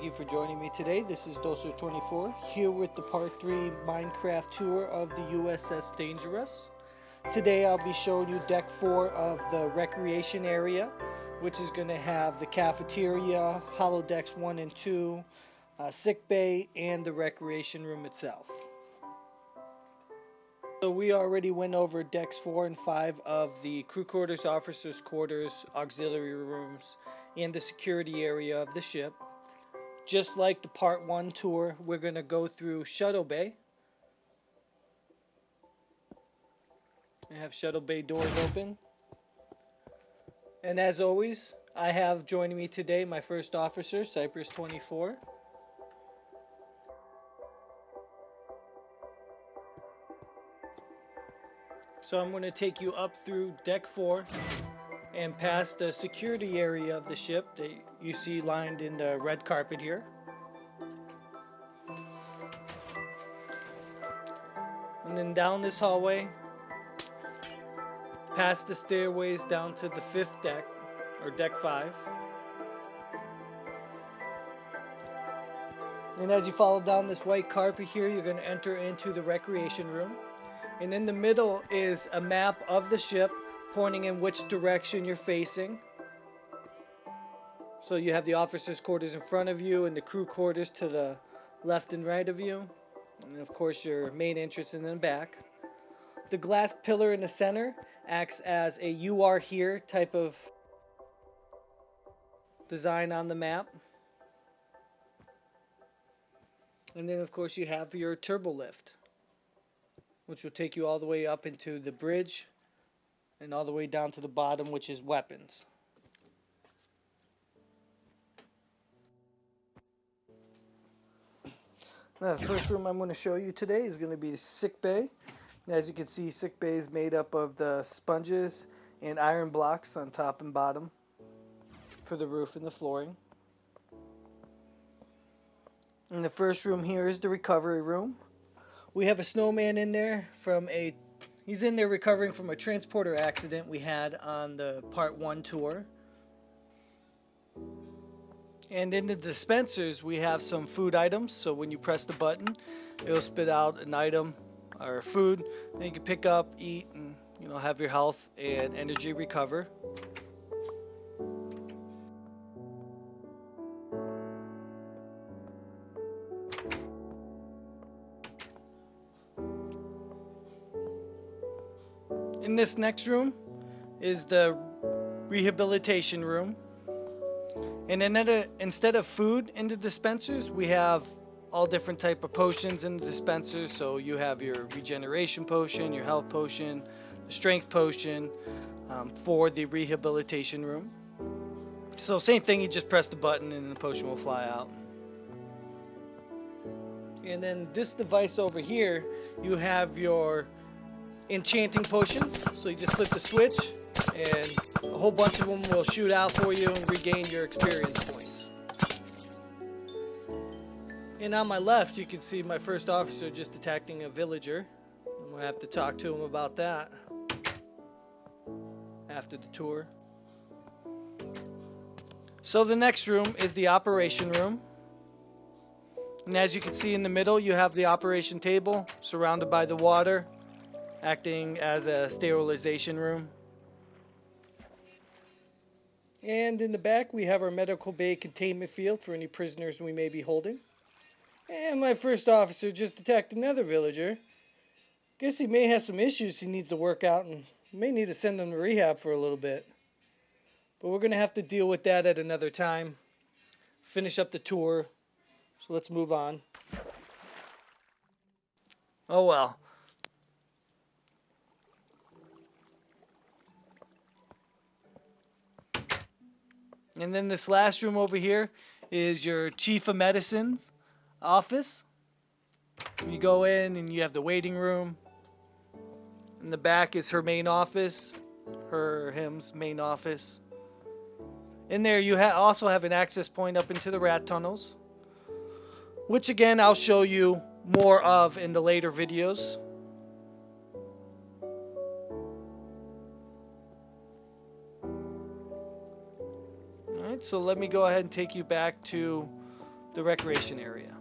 you for joining me today. This is Doser24 here with the Part 3 Minecraft tour of the U.S.S. Dangeruss. Today I'll be showing you Deck 4 of the recreation area, which is going to have the cafeteria, hollow decks 1 and 2, sick bay, and the recreation room itself. So we already went over decks 4 and 5 of the crew quarters, officers' quarters, auxiliary rooms, and the security area of the ship. Just like the Part 1 tour, we're going to go through Shuttle Bay. I have Shuttle Bay doors open. And as always, I have joining me today my first officer, Cypress24. So I'm going to take you up through Deck 4 and past the security area of the ship that you see lined in the red carpet here. And then down this hallway, past the stairways down to the 5th deck, or Deck 5. And as you follow down this white carpet here, you're going to enter into the recreation room. And in the middle is a map of the ship pointing in which direction you're facing. So you have the officers' quarters in front of you and the crew quarters to the left and right of you. And of course your main entrance in the back. The glass pillar in the center acts as a "you are here" type of design on the map. And then of course you have your turbo lift, which will take you all the way up into the bridge and all the way down to the bottom, which is weapons. Now, the first room I'm going to show you today is going to be the sick bay. As you can see, sick bay is made up of the sponges and iron blocks on top and bottom for the roof and the flooring. And the first room here is the recovery room. We have a snowman in there he's in there recovering from a transporter accident we had on the Part 1 tour. And in the dispensers we have some food items, so when you press the button it'll spit out an item or food that you can pick up, eat, and have your health and energy recover. In this next room is the rehabilitation room. And instead of food in the dispensers, we have all different type of potions in the dispensers. So you have your regeneration potion, your health potion, the strength potion for the rehabilitation room. So same thing, you just press the button and the potion will fly out. And then this device over here, you have your enchanting potions. So you just flip the switch and a whole bunch of them will shoot out for you and regain your experience points. And on my left you can see my first officer just attacking a villager. I'm going to have to talk to him about that after the tour. So the next room is the operation room. And as you can see in the middle you have the operation table surrounded by the water, acting as a sterilization room. And in the back we have our medical bay containment field for any prisoners we may be holding. And my first officer just attacked another villager. Guess he may have some issues he needs to work out and may need to send him to rehab for a little bit. But we're going to have to deal with that at another time. Finish up the tour. So let's move on. Oh well. And then this last room over here is your Chief of Medicine's office. You go in and you have the waiting room. In the back is her main office, him's main office. In there you also have an access point up into the rat tunnels, which again I'll show you more of in the later videos. Alright, so let me go ahead and take you back to the recreation area.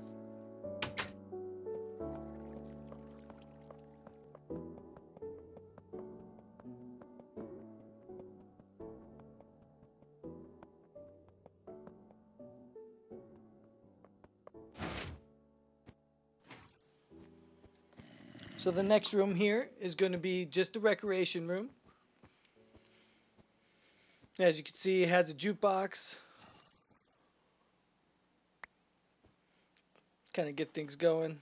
So the next room here is going to be just the recreation room. As you can see, it has a jukebox. Kind of get things going.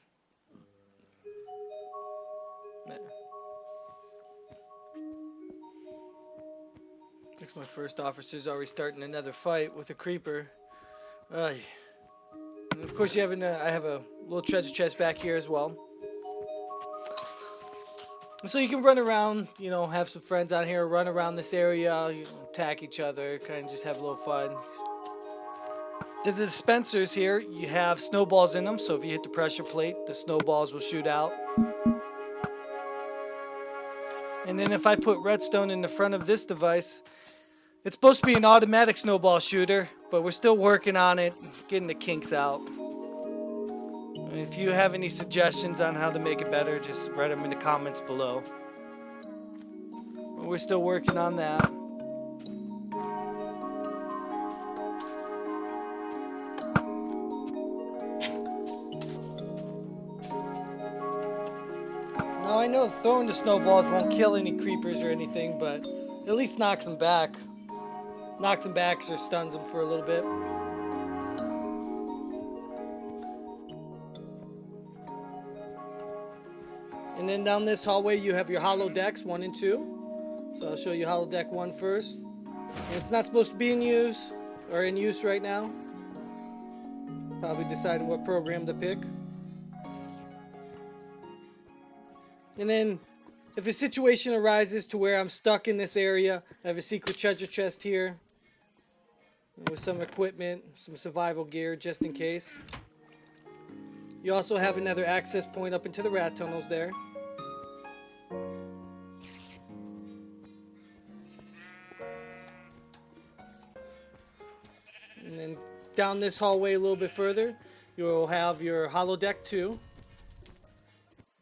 Looks my first officer's already starting another fight with a creeper. And of course, I have a little treasure chest back here as well. And so you can run around, have some friends out here, run around this area, attack each other, kind of just have a little fun. The dispensers here, you have snowballs in them, so if you hit the pressure plate, the snowballs will shoot out. And then if I put redstone in the front of this device, it's supposed to be an automatic snowball shooter, but we're still working on it, getting the kinks out. If you have any suggestions on how to make it better, just write them in the comments below. We're still working on that. Now I know throwing the snowballs won't kill any creepers or anything, but at least knocks them back. Knocks them back or stuns them for a little bit. And then down this hallway you have your hollow decks 1 and 2. So I'll show you hollow deck 1 first. And it's not supposed to be in use right now. Probably deciding what program to pick. And then if a situation arises to where I'm stuck in this area, I have a secret treasure chest here with some equipment, some survival gear just in case. You also have another access point up into the rat tunnels there. And then down this hallway a little bit further, you'll have your hollow deck 2.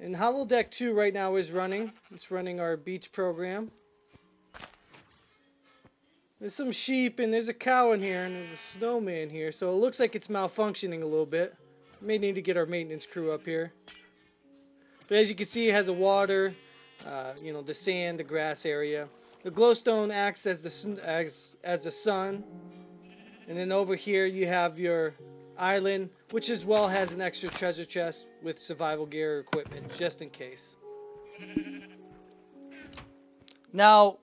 And hollow deck 2 right now is running. It's running our beach program. There's some sheep and there's a cow in here and there's a snowman here. So it looks like it's malfunctioning a little bit. May need to get our maintenance crew up here. But as you can see, it has a water, the sand, the grass area. The glowstone acts as the sun. And then over here you have your island, which as well has an extra treasure chest with survival gear equipment, just in case. Now,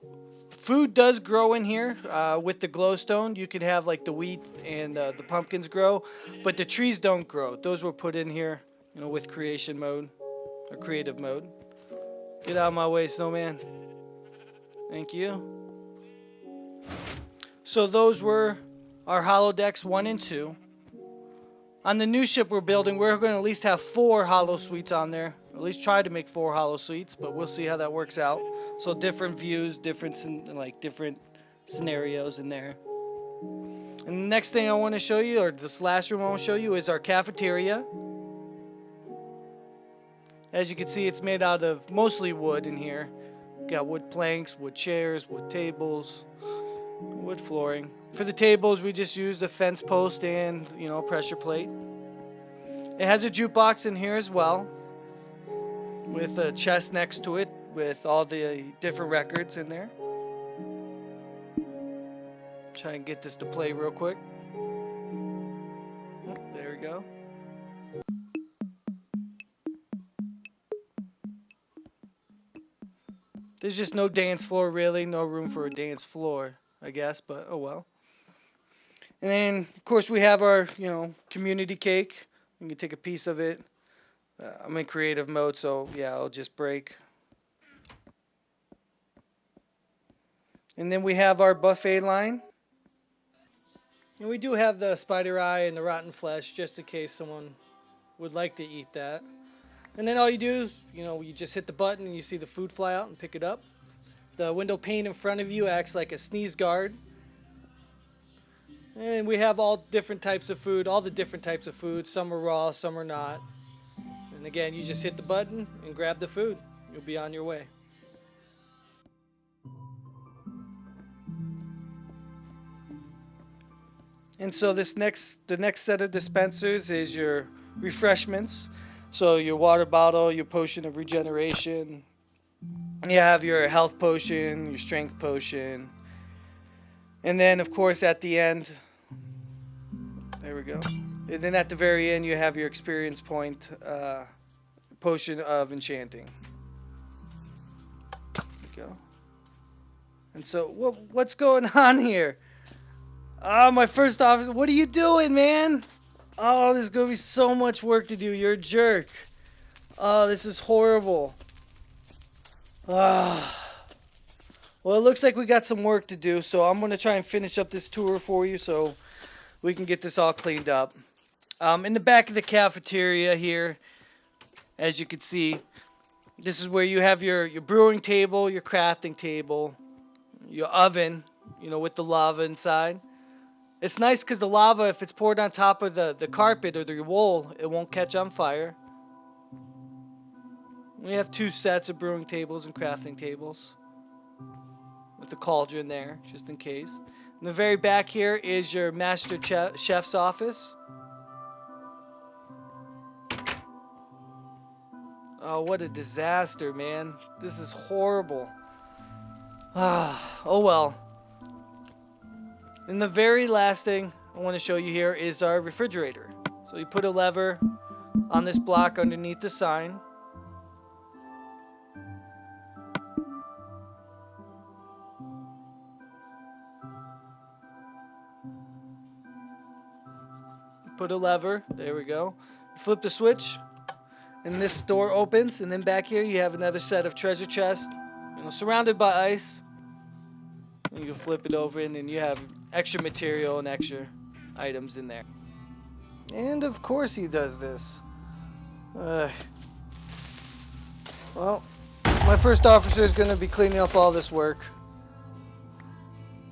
food does grow in here with the glowstone. You can have like the wheat and the pumpkins grow, but the trees don't grow. Those were put in here, with creation mode or creative mode. Get out of my way, snowman. Thank you. So those were our hollow decks 1 and 2. On the new ship we're building, we're going to at least have 4 hollow suites on there. At least try to make 4 hollow suites, but we'll see how that works out. So different views, different scenarios in there. And the next thing I want to show you, or this last room I want to show you, is our cafeteria. As you can see, it's made out of mostly wood in here. Got wood planks, wood chairs, wood tables, wood flooring. For the tables, we just used a fence post and, a pressure plate. It has a jukebox in here as well, with a chest next to it with all the different records in there. Try and get this to play real quick. There we go. There's just no dance floor really, no room for a dance floor, I guess, but oh well. And then, of course, we have our, community cake. You can take a piece of it. I'm in creative mode, so yeah, I'll just break. And then we have our buffet line. And we do have the spider eye and the rotten flesh, just in case someone would like to eat that. And then all you do is, you just hit the button and you see the food fly out and pick it up. The window pane in front of you acts like a sneeze guard. And we have all different types of food, all the different types of food. Some are raw, some are not. And again, you just hit the button and grab the food. You'll be on your way. And so the next set of dispensers is your refreshments. So your water bottle, your potion of regeneration. You have your health potion, your strength potion. And then of course at the end, there we go. And then at the very end you have your experience point potion of enchanting. There we go. And so what's going on here? Oh, my first officer. What are you doing, man? Oh, there's going to be so much work to do. You're a jerk. Oh, this is horrible. Ah. Well, it looks like we got some work to do, so I'm going to try and finish up this tour for you so we can get this all cleaned up. In the back of the cafeteria here, as you can see, this is where you have your brewing table, your crafting table, your oven, you know, with the lava inside. It's nice because the lava, if it's poured on top of the carpet or the wool, it won't catch on fire. We have 2 sets of brewing tables and crafting tables with the cauldron there, just in case. In the very back here is your master chef's office. Oh, what a disaster, man. This is horrible. Oh well. And the very last thing I want to show you here is our refrigerator. So you put a lever on this block underneath the sign. Put a lever, there we go. Flip the switch, and this door opens, and then back here you have another set of treasure chests, you know, surrounded by ice. And you can flip it over, and then you have extra material and extra items in there. And of course he does this. Well, my first officer is going to be cleaning up all this work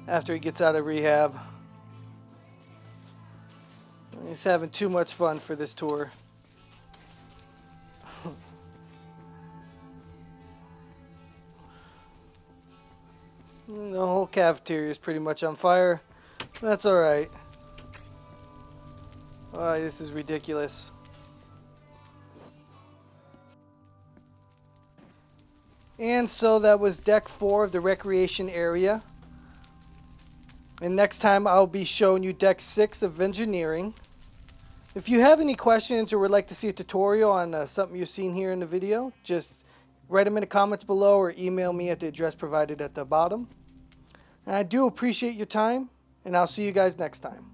after he gets out of rehab. He's having too much fun for this tour. The whole cafeteria is pretty much on fire. That's alright. Oh, this is ridiculous. And so that was deck 4 of the recreation area. And next time I'll be showing you deck 6 of engineering. If you have any questions or would like to see a tutorial on something you've seen here in the video, just write them in the comments below or email me at the address provided at the bottom. And I do appreciate your time, and I'll see you guys next time.